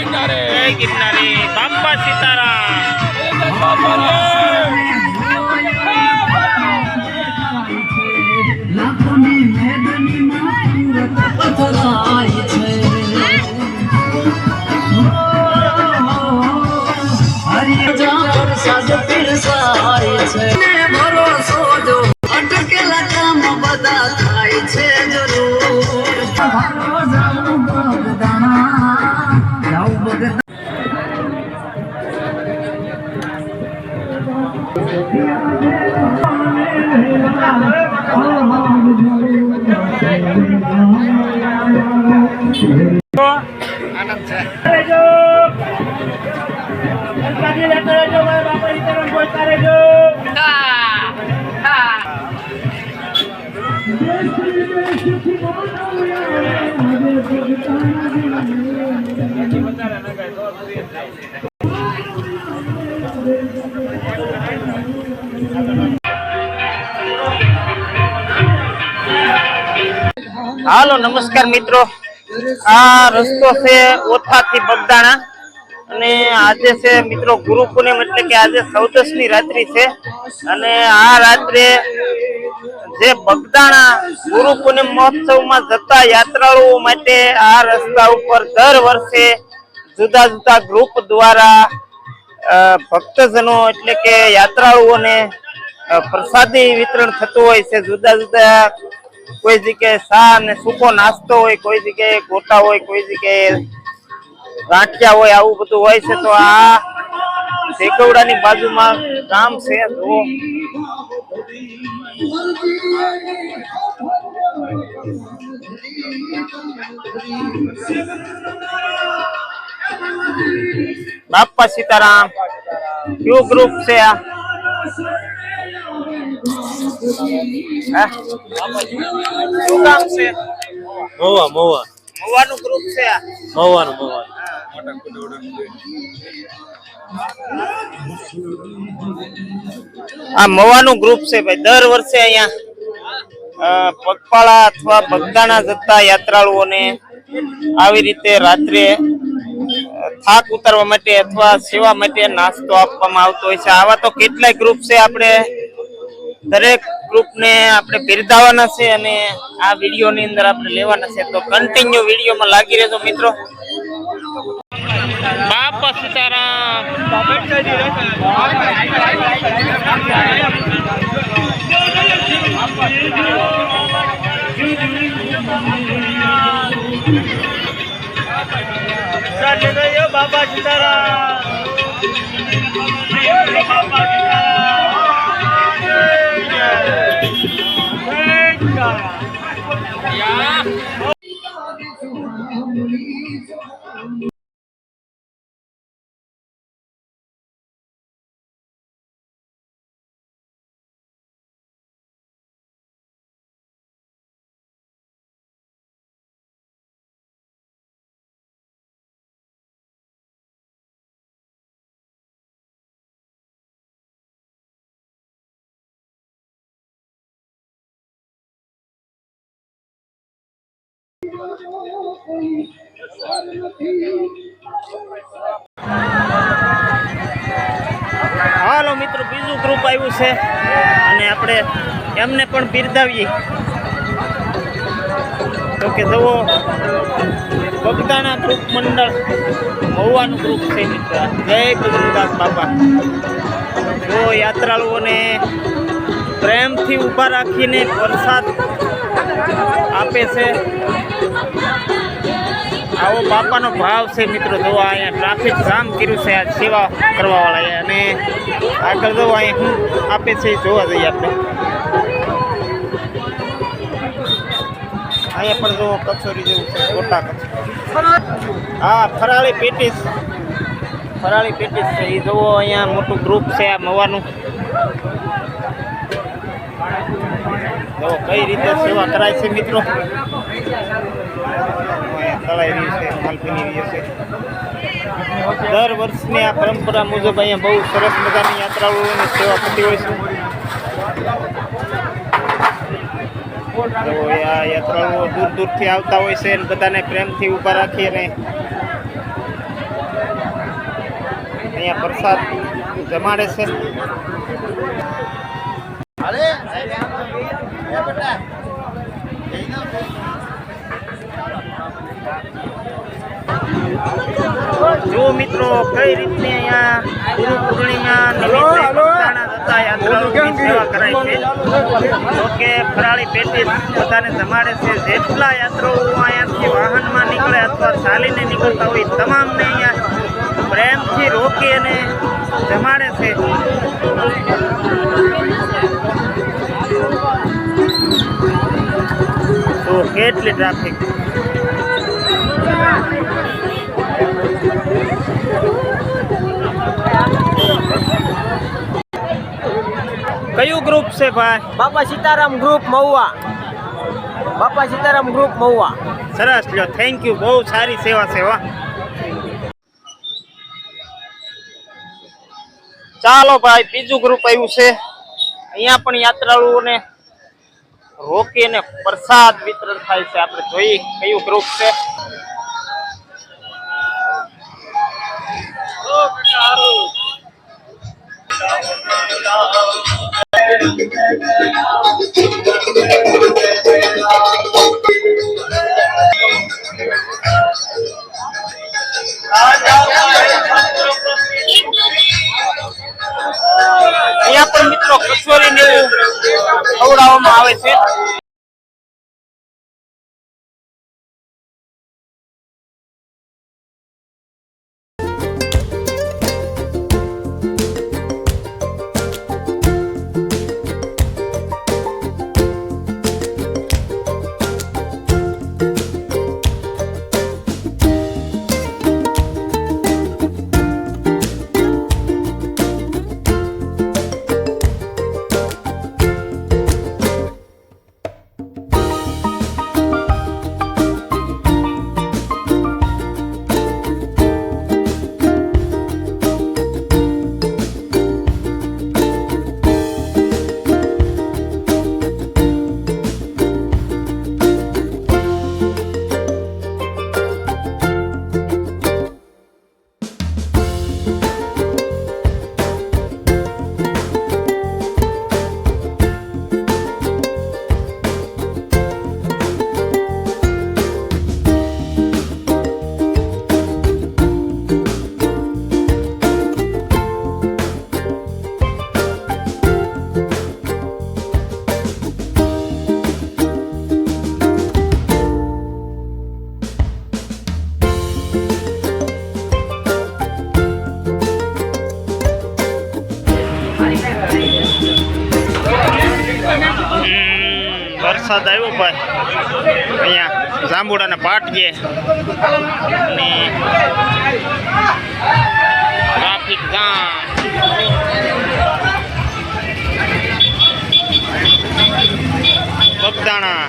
ગિરનારી બાપા સીતારામ। આનંદ છે। હાલો નમસ્કાર મિત્રો, આ રસ્તો છે ઓથા થી બગદાણા અને આજે છે મિત્રો ગુરુ પૂનમ એટલે કે આજે 14મી રાત્રિ છે અને આ રાત્રે જે બગદાણા ગુરુ પૂનમ મહોત્સવમાં જતા યાત્રાળુઓ માટે આ રસ્તા ઉપર દર વર્ષે જુદા જુદા ગ્રુપ દ્વારા ભક્તજનો એટલે કે યાત્રાળુઓને પ્રસાદી વિતરણ થતું હોય છે। જુદા જુદા કોઈ જગ્યાએ ચા અને સૂકો નાસ્તો હોય, કોઈ જગ્યાએ ગોટા હોય, કોઈ જગ્યાએ ગાંઠિયા હોય, આવું બધું હોય છે। તો આ ભેગવડાની બાજુમાં ગામ છે તો બાપા સીતારામ કયું ગ્રુપ છે આ? શું કામ છે? મવાનું ગ્રુપ છે આ? આ મવાનું ગ્રુપ છે ભાઈ। દર વર્ષે અહીંયા પગપાળા અથવા બગદાણા જતા યાત્રાળુઓને આવી રીતે રાત્રે થાક ઉતારવા માટે અથવા સેવા માટે નાસ્તો આપવામાં આવતો હોય છે। આવા તો કેટલાય ગ્રુપ છે, આપણે દરેક ગ્રુપને આપણે બિરદાવવાના છે અને આ વિડીયોની અંદર આપણે લેવાના છે। તો કન્ટિન્યુ વિડીયોમાં લાગી રહેજો મિત્રો। બાપા સીતારામ। બાપા સીતારામ। હાલો મિત્રો, બીજું ગ્રુપ આવ્યું છે અને આપણે એમને પણ બિરદાવીએ। તો કે જુઓ બગદાણા ગ્રુપ મંડળ મહુવાનું ગ્રુપ છે મિત્ર। જય બજરંગદાસ બાપા। જો યાત્રાળુઓને પ્રેમથી ઊભા રાખીને પ્રસાદ આપે છે। આવો બાપાનો ભાવ છે મિત્રો। જો અહીંયા ટ્રાફિક જામ કર્યું છે આ સેવા કરવા વાળા અને આગળ જો અહીંયા શું આપે છે જોવા જઈએ આપણે। અહીંયા પણ જો કચોરી જેવું છે, ગોટા કચોરી। હા, ફરાળી પેટીસ છે એ જોવો। અહીંયા મોટું ગ્રુપ છે આ મવાનું। જો કઈ રીતે સેવા કરાય છે મિત્રો। તળાઈ રહી છે, માલ બની રહી છે। દર વર્ષની આ પરંપરા મુજબ અહીંયા બહુ સરસ મજાની યાત્રાળુઓની સેવા થતી હોય છે। તો આ યાત્રાળુઓ દૂર દૂરથી આવતા હોય છે અને બધાને પ્રેમથી ઊભા રાખી અને અહીંયા પ્રસાદ જમાડે છે. જો મિત્રો કઈ રીતની અહીંયા ગુરુ પૂર્ણિમા નિમિત્તે બગદાણા જતા યાત્રાળુઓની સેવા કરાય છે. જો કે ફરાળી પેટી બધાને જમાડે છે. જેટલા યાત્રાળુઓ અહીંયાથી વાહનમાં નીકળે અથવા ચાલીને નીકળતા હોય તમામને અહીંયા પ્રેમથી રોકી અને જમાડે છે. તો કેટલી ટ્રાફિક. કયું ગ્રુપ છે ભાઈ? બાપા સીતારામ ગ્રુપ મહુવા. બાપા સીતારામ ગ્રુપ મહુવા. સરસ લ્યો, થેન્ક યુ. બહુ સારી સેવા છે. વાહ. ચાલો ભાઈ, બીજું ગ્રુપ આવ્યું છે. અહીંયા પણ યાત્રાળુઓને રોકીને પ્રસાદ વિતરણ થાય છે. આપણે જોઈએ કયું ગ્રુપ છે. અહીંયા પણ મિત્રો કચોરી ને એવું ખવડાવવામાં આવે છે. વરસાદ આવ્યો ભાઈ. અહીંયા જાંબુડાના પાટીએ અને ટ્રાફિક જામ. બગદાણા